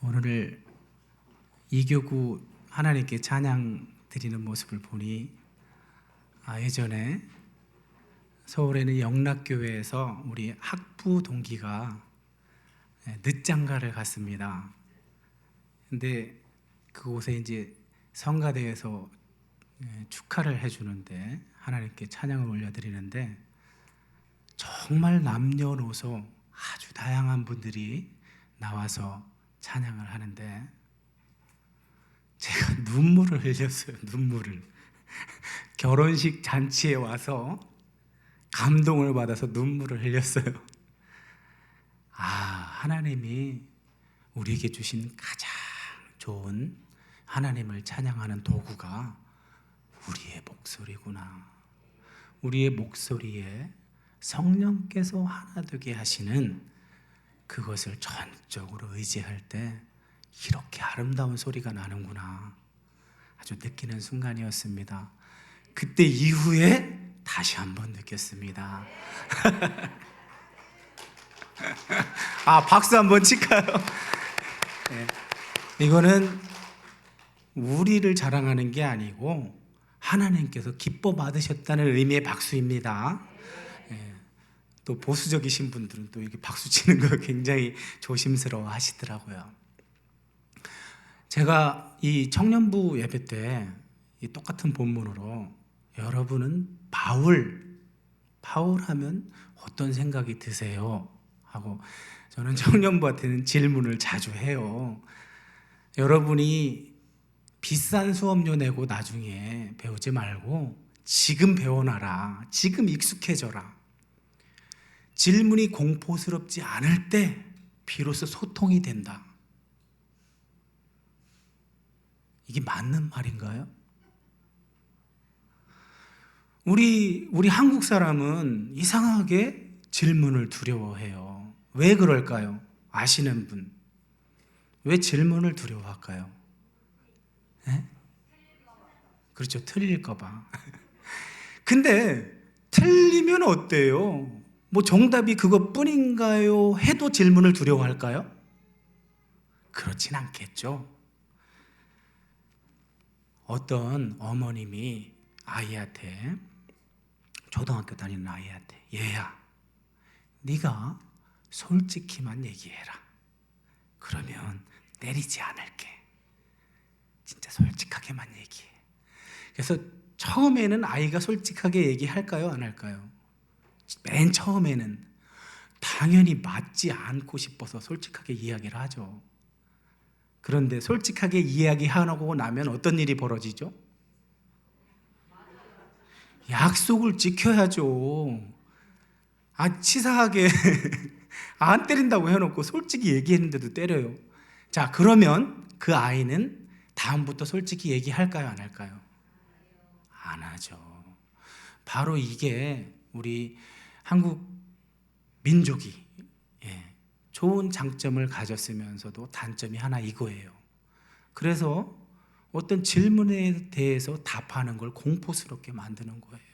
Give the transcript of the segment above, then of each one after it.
오늘 이교구 하나님께 찬양 드리는 모습을 보니 예전에 서울에는 영락교회에서 우리 학부 동기가 늦장가를 갔습니다. 근데 그곳에 이제 성가대에서 축하를 해주는데 하나님께 찬양을 올려드리는데 정말 남녀노소 아주 다양한 분들이 나와서 찬양을 하는데 제가 눈물을 흘렸어요. 눈물을. 결혼식 잔치에 와서 감동을 받아서 눈물을 흘렸어요. 하나님이 우리에게 주신 가장 좋은 하나님을 찬양하는 도구가 우리의 목소리구나. 우리의 목소리에 성령께서 하나 되게 하시는 그것을 전적으로 의지할 때 이렇게 아름다운 소리가 나는구나 아주 느끼는 순간이었습니다. 그때 이후에 다시 한번 느꼈습니다. 박수 한번 칠까요? 네. 이거는 우리를 자랑하는 게 아니고 하나님께서 기뻐 받으셨다는 의미의 박수입니다. 또 보수적이신 분들은 또 이렇게 박수 치는 거 굉장히 조심스러워 하시더라고요. 제가 이 청년부 예배 때 이 똑같은 본문으로 여러분은 바울 하면 어떤 생각이 드세요? 하고 저는 청년부한테는 질문을 자주 해요. 여러분이 비싼 수업료 내고 나중에 배우지 말고 지금 배워놔라. 지금 익숙해져라. 질문이 공포스럽지 않을 때 비로소 소통이 된다. 이게 맞는 말인가요? 우리 한국 사람은 이상하게 질문을 두려워해요. 왜 그럴까요? 아시는 분. 왜 질문을 두려워할까요? 네? 그렇죠. 틀릴까 봐. 근데 틀리면 어때요? 뭐 정답이 그것뿐인가요? 해도 질문을 두려워할까요? 그렇진 않겠죠. 어떤 어머님이 아이한테, 초등학교 다니는 아이한테, 얘야, 네가 솔직히만 얘기해라. 그러면 때리지 않을게. 진짜 솔직하게만 얘기해. 그래서 처음에는 아이가 솔직하게 얘기할까요? 안 할까요? 맨 처음에는 당연히 맞지 않고 싶어서 솔직하게 이야기를 하죠. 그런데 솔직하게 이야기하고 나면 어떤 일이 벌어지죠? 약속을 지켜야죠. 치사하게 안 때린다고 해놓고 솔직히 얘기했는데도 때려요. 자, 그러면 그 아이는 다음부터 솔직히 얘기할까요? 안 할까요? 안 하죠. 바로 이게 우리 한국 민족이 좋은 장점을 가졌으면서도 단점이 하나 이거예요. 그래서 어떤 질문에 대해서 답하는 걸 공포스럽게 만드는 거예요.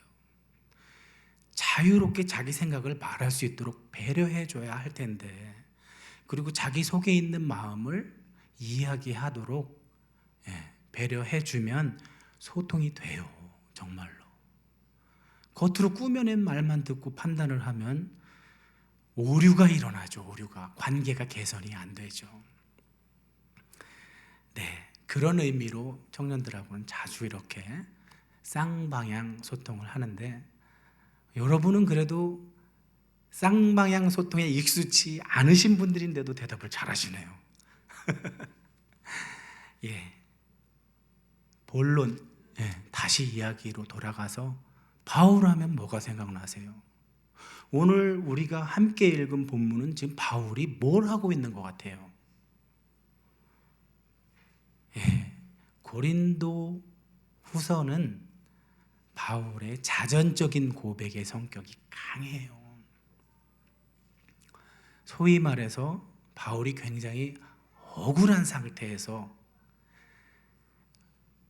자유롭게 자기 생각을 말할 수 있도록 배려해줘야 할 텐데, 그리고 자기 속에 있는 마음을 이야기하도록 배려해주면 소통이 돼요. 정말로. 겉으로 꾸며낸 말만 듣고 판단을 하면 오류가 일어나죠. 오류가. 관계가 개선이 안 되죠. 네, 그런 의미로 청년들하고는 자주 이렇게 쌍방향 소통을 하는데, 여러분은 그래도 쌍방향 소통에 익숙치 않으신 분들인데도 대답을 잘 하시네요. 본론, 다시 이야기로 돌아가서 바울 하면 뭐가 생각나세요? 오늘 우리가 함께 읽은 본문은 지금 바울이 뭘 하고 있는 것 같아요? 고린도 후서는 바울의 자전적인 고백의 성격이 강해요. 소위 말해서 바울이 굉장히 억울한 상태에서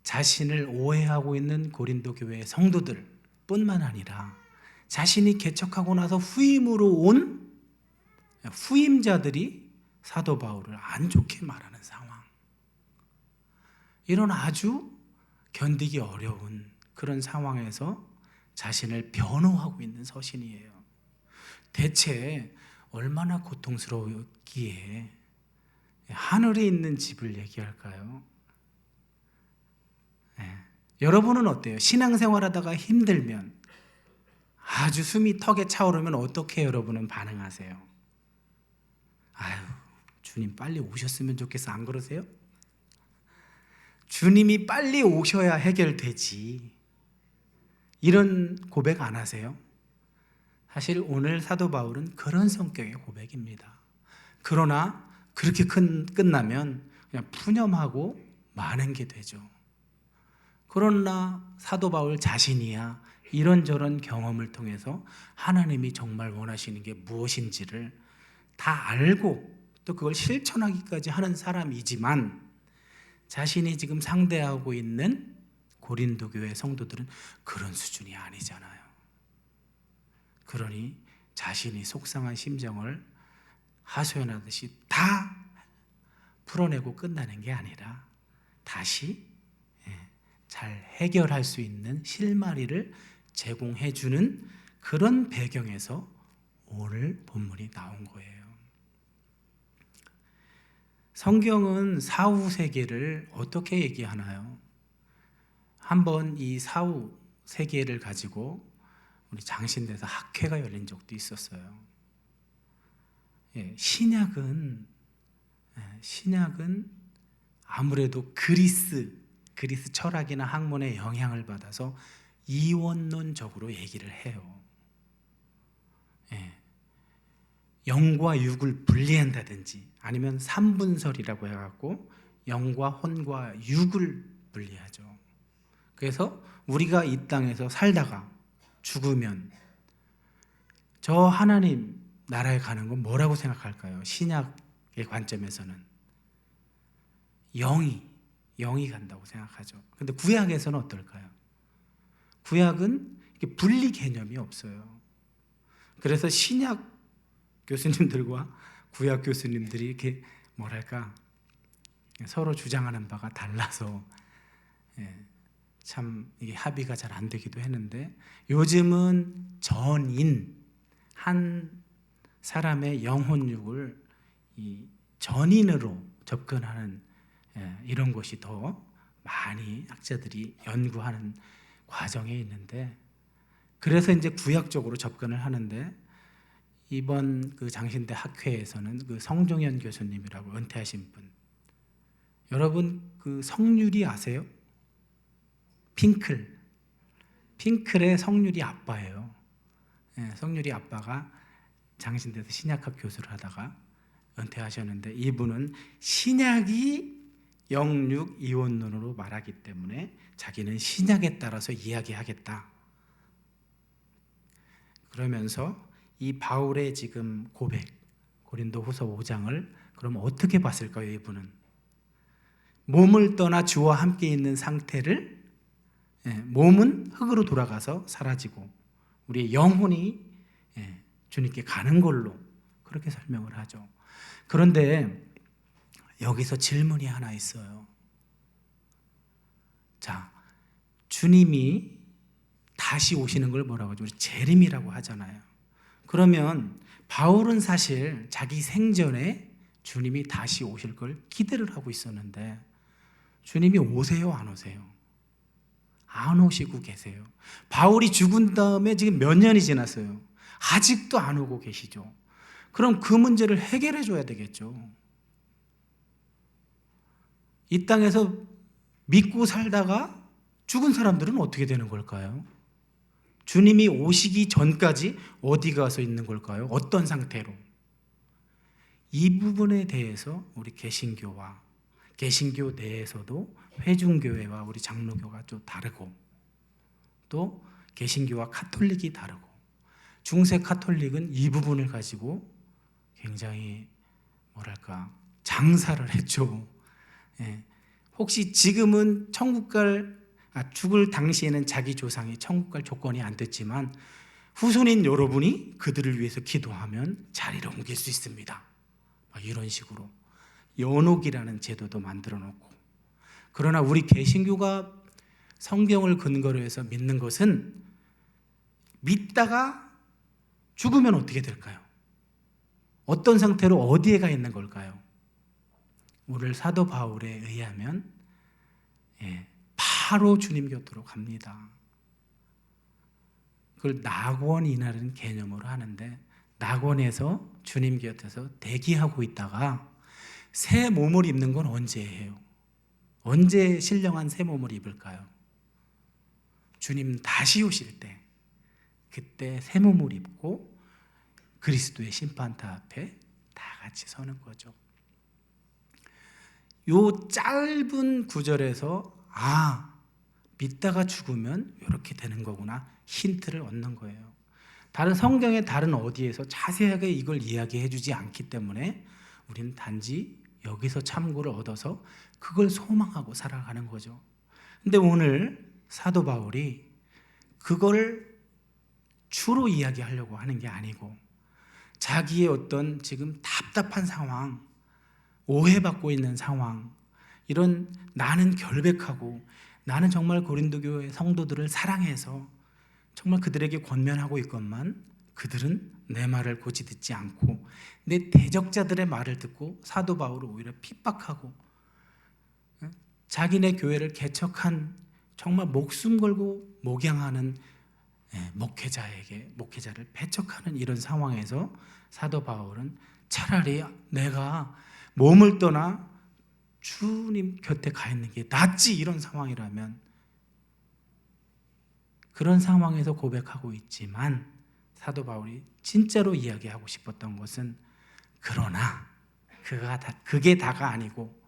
자신을 오해하고 있는 고린도 교회의 성도들 뿐만 아니라 자신이 개척하고 나서 후임으로 온 후임자들이 사도 바울을 안 좋게 말하는 상황. 이런 아주 견디기 어려운 그런 상황에서 자신을 변호하고 있는 서신이에요. 대체 얼마나 고통스러웠기에 하늘에 있는 집을 얘기할까요? 네. 여러분은 어때요? 신앙생활하다가 힘들면, 아주 숨이 턱에 차오르면 어떻게 여러분은 반응하세요? 아유, 주님 빨리 오셨으면 좋겠어. 안 그러세요? 주님이 빨리 오셔야 해결되지. 이런 고백 안 하세요? 사실 오늘 사도 바울은 그런 성격의 고백입니다. 그러나 그렇게 끝나면 그냥 푸념하고 마는 게 되죠. 그러나 사도 바울 자신이야 이런저런 경험을 통해서 하나님이 정말 원하시는 게 무엇인지를 다 알고 또 그걸 실천하기까지 하는 사람이지만, 자신이 지금 상대하고 있는 고린도 교회 성도들은 그런 수준이 아니잖아요. 그러니 자신이 속상한 심정을 하소연하듯이 다 풀어내고 끝나는 게 아니라 다시 잘 해결할 수 있는 실마리를 제공해 주는 그런 배경에서 오늘 본문이 나온 거예요. 성경은 사후 세계를 어떻게 얘기하나요? 한번 이 사후 세계를 가지고 우리 장신대에서 학회가 열린 적도 있었어요. 신약은 아무래도 그리스 철학이나 학문의 영향을 받아서 이원론적으로 얘기를 해요. 영과 육을 분리한다든지 아니면 삼분설이라고 해갖고 영과 혼과 육을 분리하죠. 그래서 우리가 이 땅에서 살다가 죽으면 저 하나님 나라에 가는 건 뭐라고 생각할까요? 신약의 관점에서는 영이 간다고 생각하죠. 근데 구약에서는 어떨까요? 구약은 분리 개념이 없어요. 그래서 신약 교수님들과 구약 교수님들이 이렇게 서로 주장하는 바가 달라서 참 이게 합의가 잘 안 되기도 했는데, 요즘은 전인 한 사람의 영혼육을 이 전인으로 접근하는 이런 것이 더 많이 학자들이 연구하는 과정에 있는데, 그래서 이제 구약적으로 접근을 하는데, 이번 그 장신대 학회에서는 그 성종현 교수님이라고 은퇴하신 분, 여러분 그 성률이 아세요? 핑클의 성률이 아빠예요. 성률이 아빠가 장신대에서 신약학 교수를 하다가 은퇴하셨는데, 이분은 신약이 영육 이원론으로 말하기 때문에 자기는 신약에 따라서 이야기하겠다. 그러면서 이 바울의 지금 고백, 고린도후서 5장을 그럼 어떻게 봤을까요? 이분은 몸을 떠나 주와 함께 있는 상태를, 몸은 흙으로 돌아가서 사라지고 우리의 영혼이 주님께 가는 걸로 그렇게 설명을 하죠. 그런데 여기서 질문이 하나 있어요. 자, 주님이 다시 오시는 걸 뭐라고 하죠? 우리 재림이라고 하잖아요. 그러면 바울은 사실 자기 생전에 주님이 다시 오실 걸 기대를 하고 있었는데, 주님이 오세요, 안 오세요? 안 오시고 계세요. 바울이 죽은 다음에 지금 몇 년이 지났어요. 아직도 안 오고 계시죠. 그럼 그 문제를 해결해 줘야 되겠죠. 이 땅에서 믿고 살다가 죽은 사람들은 어떻게 되는 걸까요? 주님이 오시기 전까지 어디 가서 있는 걸까요? 어떤 상태로? 이 부분에 대해서 우리 개신교 내에서도 회중교회와 우리 장로교가 좀 다르고, 또 개신교와 카톨릭이 다르고, 중세 카톨릭은 이 부분을 가지고 굉장히 장사를 했죠. 혹시 지금은 죽을 당시에는 자기 조상이 천국 갈 조건이 안 됐지만, 후손인 여러분이 그들을 위해서 기도하면 자리를 옮길 수 있습니다. 이런 식으로 연옥이라는 제도도 만들어 놓고. 그러나 우리 개신교가 성경을 근거로 해서 믿는 것은 믿다가 죽으면 어떻게 될까요? 어떤 상태로 어디에 가 있는 걸까요? 오늘 사도 바울에 의하면 바로 주님 곁으로 갑니다. 그걸 낙원이라는 개념으로 하는데, 낙원에서 주님 곁에서 대기하고 있다가 새 몸을 입는 건 언제 해요? 언제 신령한 새 몸을 입을까요? 주님 다시 오실 때, 그때 새 몸을 입고 그리스도의 심판대 앞에 다 같이 서는 거죠. 요 짧은 구절에서 믿다가 죽으면 이렇게 되는 거구나, 힌트를 얻는 거예요. 다른 성경의 다른 어디에서 자세하게 이걸 이야기해 주지 않기 때문에 우리는 단지 여기서 참고를 얻어서 그걸 소망하고 살아가는 거죠. 근데 오늘 사도 바울이 그걸 주로 이야기하려고 하는 게 아니고, 자기의 어떤 지금 답답한 상황, 오해받고 있는 상황, 이런 나는 결백하고 나는 정말 고린도 교회 성도들을 사랑해서 정말 그들에게 권면하고 있건만 그들은 내 말을 고지 듣지 않고 내 대적자들의 말을 듣고 사도 바울을 오히려 핍박하고, 자기네 교회를 개척한 정말 목숨 걸고 목양하는 목회자를 배척하는 이런 상황에서 사도 바울은 차라리 내가 몸을 떠나 주님 곁에 가 있는 게 낫지, 이런 상황이라면 그런 상황에서 고백하고 있지만, 사도 바울이 진짜로 이야기하고 싶었던 것은 그러나 그게 다가 아니고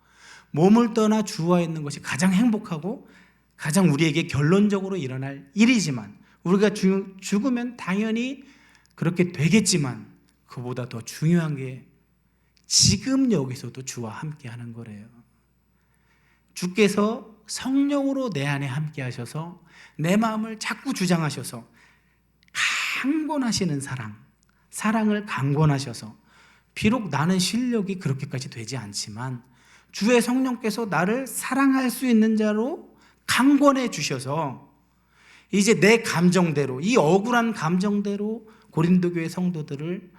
몸을 떠나 주와 있는 것이 가장 행복하고 가장 우리에게 결론적으로 일어날 일이지만, 우리가 죽으면 당연히 그렇게 되겠지만 그보다 더 중요한 게 지금 여기서도 주와 함께 하는 거래요. 주께서 성령으로 내 안에 함께 하셔서 내 마음을 자꾸 주장하셔서 강권하시는 사랑을 강권하셔서, 비록 나는 실력이 그렇게까지 되지 않지만 주의 성령께서 나를 사랑할 수 있는 자로 강권해 주셔서 이제 내 감정대로, 이 억울한 감정대로 고린도 교회 성도들을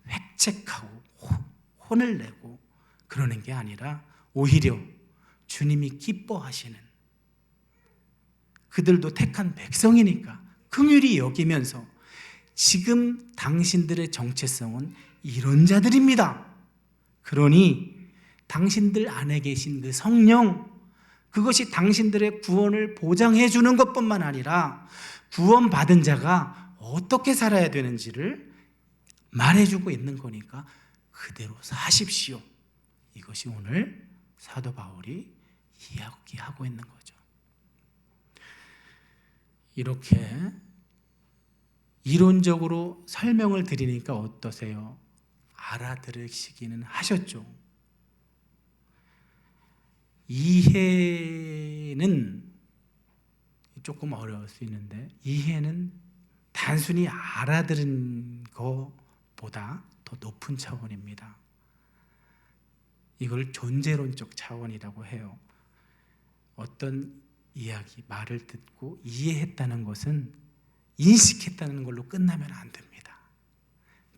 획책하고 혼을 내고 그러는 게 아니라 오히려 주님이 기뻐하시는, 그들도 택한 백성이니까 긍휼히 여기면서 지금 당신들의 정체성은 이런 자들입니다. 그러니 당신들 안에 계신 그 성령, 그것이 당신들의 구원을 보장해 주는 것뿐만 아니라 구원받은 자가 어떻게 살아야 되는지를 말해주고 있는 거니까 그대로 사십시오. 이것이 오늘 사도 바울이 이야기하고 있는 거죠. 이렇게 이론적으로 설명을 드리니까 어떠세요? 알아들으시기는 하셨죠? 이해는 조금 어려울 수 있는데, 이해는 단순히 알아들은 것보다 더 높은 차원입니다. 이걸 존재론적 차원이라고 해요. 어떤 이야기, 말을 듣고 이해했다는 것은 인식했다는 걸로 끝나면 안 됩니다.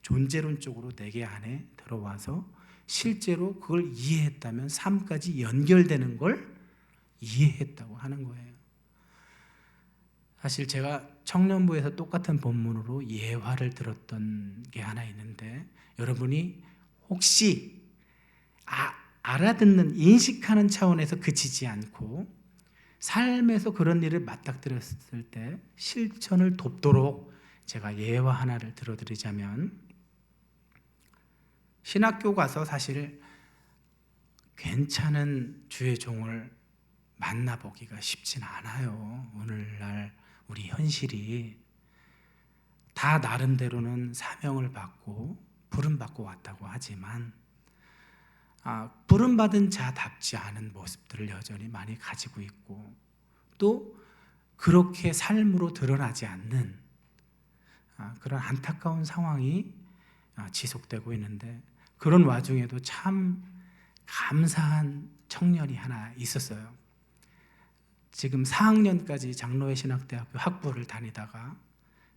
존재론적으로 내게 안에 들어와서 실제로 그걸 이해했다면 삶까지 연결되는 걸 이해했다고 하는 거예요. 사실 제가 청년부에서 똑같은 본문으로 예화를 들었던 게 하나 있는데, 여러분이 혹시 알아듣는, 인식하는 차원에서 그치지 않고 삶에서 그런 일을 맞닥뜨렸을 때 실천을 돕도록 제가 예화 하나를 들어드리자면, 신학교 가서 사실 괜찮은 주의 종을 만나보기가 쉽진 않아요. 오늘날 우리 현실이 다 나름대로는 사명을 받고 부름받고 왔다고 하지만 부름받은 자답지 않은 모습들을 여전히 많이 가지고 있고, 또 그렇게 삶으로 드러나지 않는 그런 안타까운 상황이 지속되고 있는데, 그런 와중에도 참 감사한 청년이 하나 있었어요. 지금 4학년까지 장로회 신학대학교 학부를 다니다가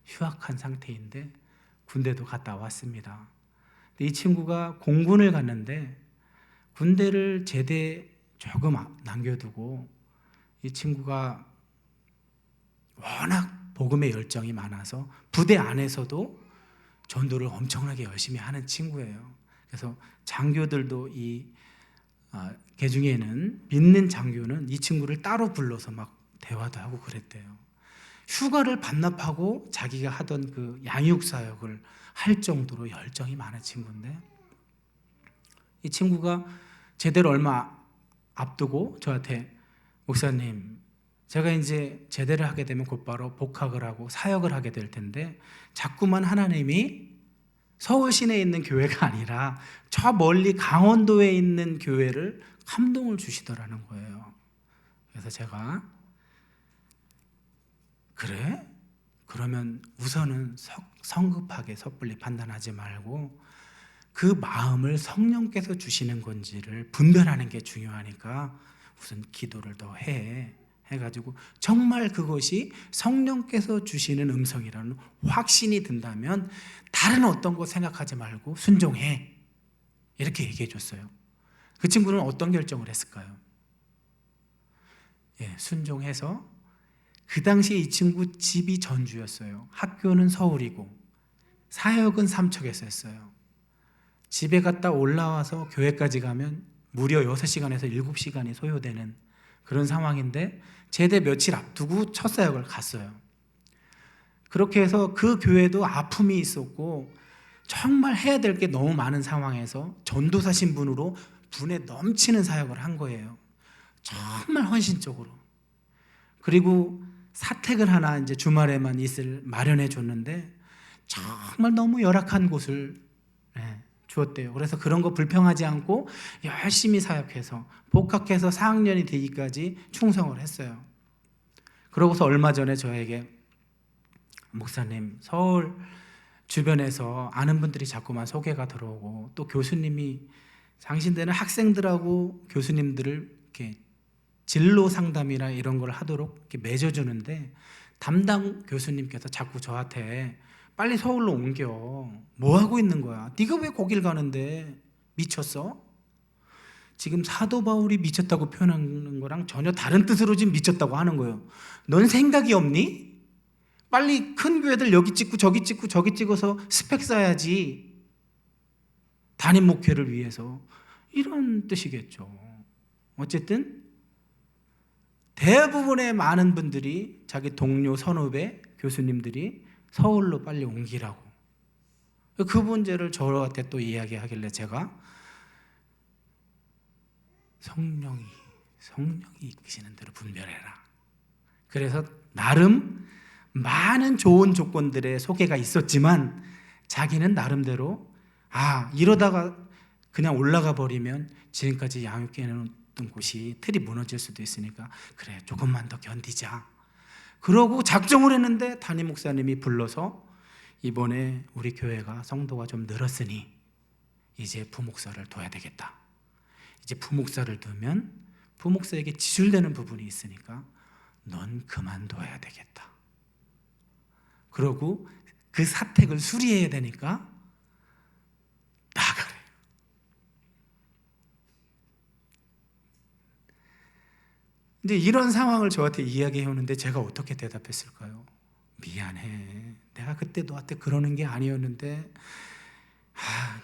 휴학한 상태인데 군대도 갔다 왔습니다. 이 친구가 공군을 갔는데 군대를 제대 조금 남겨두고 이 친구가 워낙 복음의 열정이 많아서 부대 안에서도 전도를 엄청나게 열심히 하는 친구예요. 그래서 장교들도 개 중에는 믿는 장교는 이 친구를 따로 불러서 막 대화도 하고 그랬대요. 휴가를 반납하고 자기가 하던 그 양육 사역을 할 정도로 열정이 많은 친구인데 이 친구가 제대를 얼마 앞두고 저한테 목사님, 제가 이제 제대를 하게 되면 곧바로 복학을 하고 사역을 하게 될 텐데 자꾸만 하나님이 서울 시내에 있는 교회가 아니라 저 멀리 강원도에 있는 교회를 감동을 주시더라는 거예요. 그래서 제가 그래? 그러면 우선은 성급하게 섣불리 판단하지 말고 그 마음을 성령께서 주시는 건지를 분별하는 게 중요하니까 우선 기도를 더 해가지고 정말 그것이 성령께서 주시는 음성이라는 확신이 든다면 다른 어떤 거 생각하지 말고 순종해, 이렇게 얘기해 줬어요. 그 친구는 어떤 결정을 했을까요? 순종해서 그 당시에 이 친구 집이 전주였어요. 학교는 서울이고 사역은 삼척에서 했어요. 집에 갔다 올라와서 교회까지 가면 무려 6시간에서 7시간이 소요되는 그런 상황인데 제대 며칠 앞두고 첫 사역을 갔어요. 그렇게 해서 그 교회도 아픔이 있었고 정말 해야 될 게 너무 많은 상황에서 전도사 신분으로 분에 넘치는 사역을 한 거예요. 정말 헌신적으로. 그리고 사택을 하나 이제 주말에만 있을 마련해 줬는데 정말 너무 열악한 곳을 주었대요. 그래서 그런 거 불평하지 않고 열심히 사역해서 복학해서 4학년이 되기까지 충성을 했어요. 그러고서 얼마 전에 저에게 목사님, 서울 주변에서 아는 분들이 자꾸만 소개가 들어오고 또 교수님이 당신들은 학생들하고 교수님들을 이렇게 진로 상담이나 이런 걸 하도록 이렇게 맺어주는데 담당 교수님께서 자꾸 저한테 빨리 서울로 옮겨. 뭐 하고 있는 거야? 네가 왜 거길 가는데? 미쳤어? 지금 사도 바울이 미쳤다고 표현하는 거랑 전혀 다른 뜻으로 지금 미쳤다고 하는 거예요. 넌 생각이 없니? 빨리 큰 교회들 여기 찍고 저기 찍고 저기 찍어서 스펙 쌓아야지. 담임 목회를 위해서. 이런 뜻이겠죠. 어쨌든 대부분의 많은 분들이 자기 동료 선후배 교수님들이 서울로 빨리 옮기라고 그 문제를 저한테 또 이야기하길래 제가 성령이 이끄시는 대로 분별해라. 그래서 나름 많은 좋은 조건들의 소개가 있었지만 자기는 나름대로 이러다가 그냥 올라가 버리면 지금까지 양육해놓던 곳이 틀이 무너질 수도 있으니까 그래 조금만 더 견디자. 그러고 작정을 했는데 담임 목사님이 불러서 이번에 우리 교회가 성도가 좀 늘었으니 이제 부목사를 둬야 되겠다. 이제 부목사를 두면 부목사에게 지출되는 부분이 있으니까 넌 그만둬야 되겠다. 그러고 그 사택을 수리해야 되니까 나가래. 이제 이런 상황을 저한테 이야기해 오는데 제가 어떻게 대답했을까요? 미안해. 내가 그때 너한테 그러는 게 아니었는데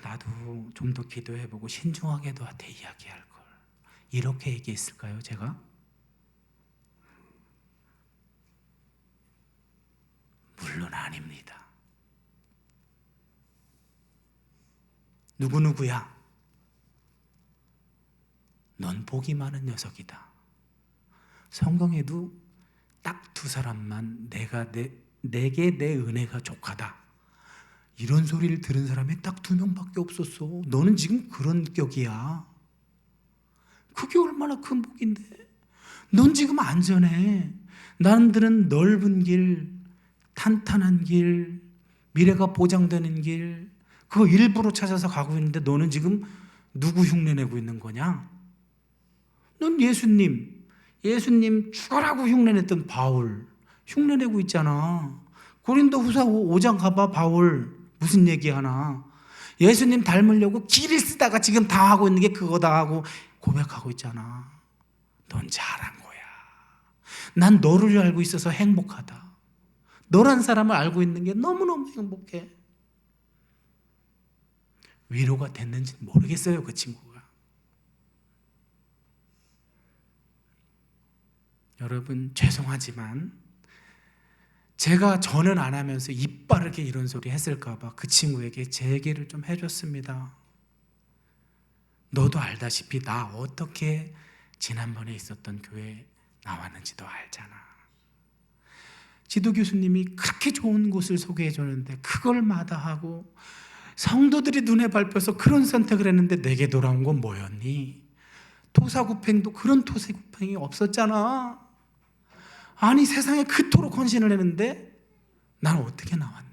나도 좀 더 기도해보고 신중하게 너한테 이야기할 걸. 이렇게 얘기했을까요, 제가? 물론 아닙니다. 누구누구야? 넌 복이 많은 녀석이다. 성경에도 딱 두 사람만 내게 내 은혜가 족하다. 이런 소리를 들은 사람이 딱 2명밖에 없었어. 너는 지금 그런 격이야. 그게 얼마나 큰 복인데. 넌 지금 안전해. 나들은 넓은 길, 탄탄한 길, 미래가 보장되는 길, 그거 일부러 찾아서 가고 있는데 너는 지금 누구 흉내내고 있는 거냐? 넌 예수님 죽어라고 흉내냈던 바울 흉내내고 있잖아. 고린도후서 5장 가봐. 바울 무슨 얘기하나? 예수님 닮으려고 길을 쓰다가 지금 다 하고 있는 게 그거다 하고 고백하고 있잖아. 넌 잘한 거야. 난 너를 알고 있어서 행복하다. 너란 사람을 알고 있는 게 너무너무 행복해. 위로가 됐는지는 모르겠어요, 그 친구가. 여러분, 죄송하지만 제가 저는 안 하면서 입 바르게 이런 소리 했을까봐 그 친구에게 제 얘기를 좀 해줬습니다. 너도 알다시피 나 어떻게 지난번에 있었던 교회에 나왔는지도 알잖아. 지도 교수님이 그렇게 좋은 곳을 소개해 줬는데 그걸 마다하고 성도들이 눈에 밟혀서 그런 선택을 했는데 내게 돌아온 건 뭐였니? 토사구팽도 그런 토사구팽이 없었잖아. 아니 세상에 그토록 헌신을 했는데 난 어떻게 나왔니?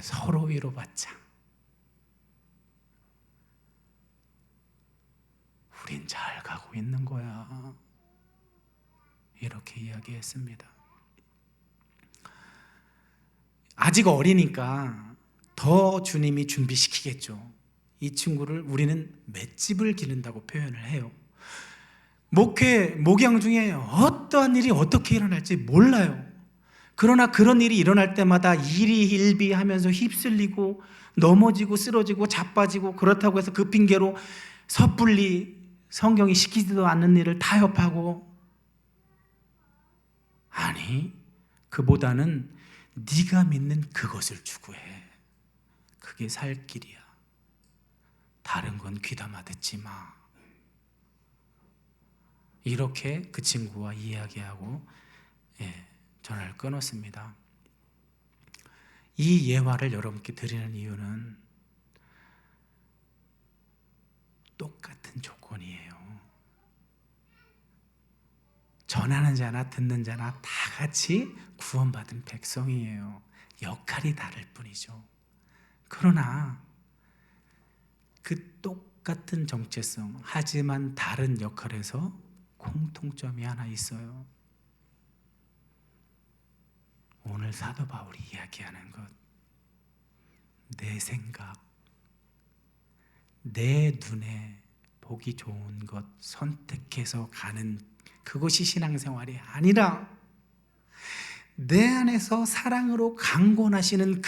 서로 위로받자. 우린 잘 가고 있는 거야. 이렇게 이야기했습니다. 아직 어리니까 더 주님이 준비시키겠죠. 이 친구를 우리는 맷집을 기른다고 표현을 해요. 목양 중에 어떠한 일이 어떻게 일어날지 몰라요. 그러나 그런 일이 일어날 때마다 일희일비하면서 휩쓸리고 넘어지고 쓰러지고 자빠지고 그렇다고 해서 그 핑계로 섣불리 성경이 시키지도 않는 일을 타협하고, 아니 그보다는 네가 믿는 그것을 추구해. 그게 살 길이야. 다른 건 귀담아 듣지 마. 이렇게 그 친구와 이야기하고 전화를 끊었습니다. 이 예화를 여러분께 드리는 이유는 똑같은 조건이에요. 전하는 자나 듣는 자나 다 같이 구원받은 백성이에요. 역할이 다를 뿐이죠. 그러나 그 똑같은 정체성, 하지만 다른 역할에서 공통점이 하나 있어요. 오늘 사도 바울이 이야기하는 것, 내 생각, 내 눈에 보기 좋은 것 선택해서 가는 그것이 신앙생활이 아니라 내 안에서 사랑으로 강권하시는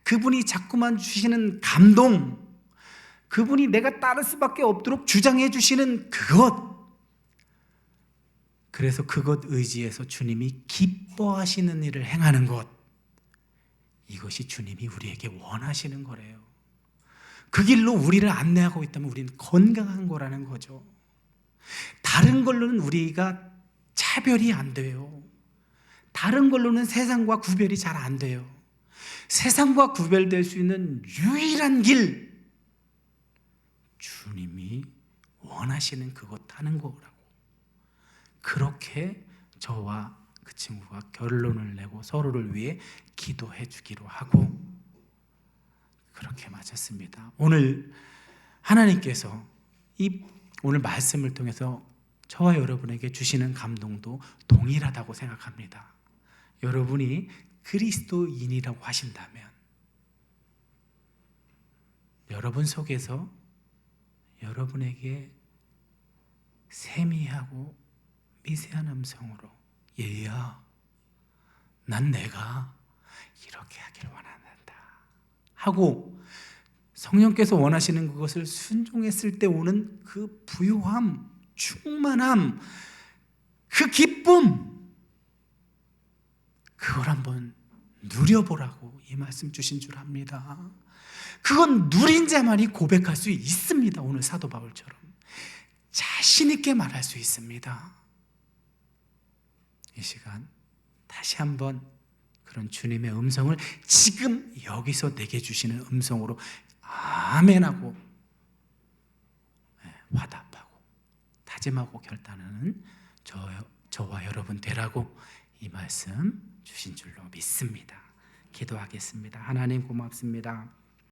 그분이 자꾸만 주시는 감동, 그분이 내가 따를 수밖에 없도록 주장해 주시는 그것, 그래서 그것 의지해서 주님이 기뻐하시는 일을 행하는 것, 이것이 주님이 우리에게 원하시는 거래요. 그 길로 우리를 안내하고 있다면 우리는 건강한 거라는 거죠. 다른 걸로는 우리가 차별이 안 돼요. 다른 걸로는 세상과 구별이 잘 안 돼요. 세상과 구별될 수 있는 유일한 길, 주님이 원하시는 그것 하는 거라고. 그렇게 저와 그 친구가 결론을 내고 서로를 위해 기도해 주기로 하고 그렇게 마쳤습니다. 오늘 하나님께서 오늘 말씀을 통해서 저와 여러분에게 주시는 감동도 동일하다고 생각합니다. 여러분이 그리스도인이라고 하신다면 여러분 속에서 여러분에게 세미하고 미세한 음성으로 얘야, 난 내가 이렇게 하길 원한다 하고 성령께서 원하시는 그것을 순종했을 때 오는 그 부요함, 충만함, 그 기쁨, 그걸 한번 누려보라고 이 말씀 주신 줄 압니다. 그건 누린 자만이 고백할 수 있습니다. 오늘 사도 바울처럼 자신 있게 말할 수 있습니다. 이 시간 다시 한번 그런 주님의 음성을 지금 여기서 내게 주시는 음성으로 아멘하고 화답하고 다짐하고 결단하는 저와 여러분 되라고 이 말씀 주신 줄로 믿습니다. 기도하겠습니다. 하나님 고맙습니다.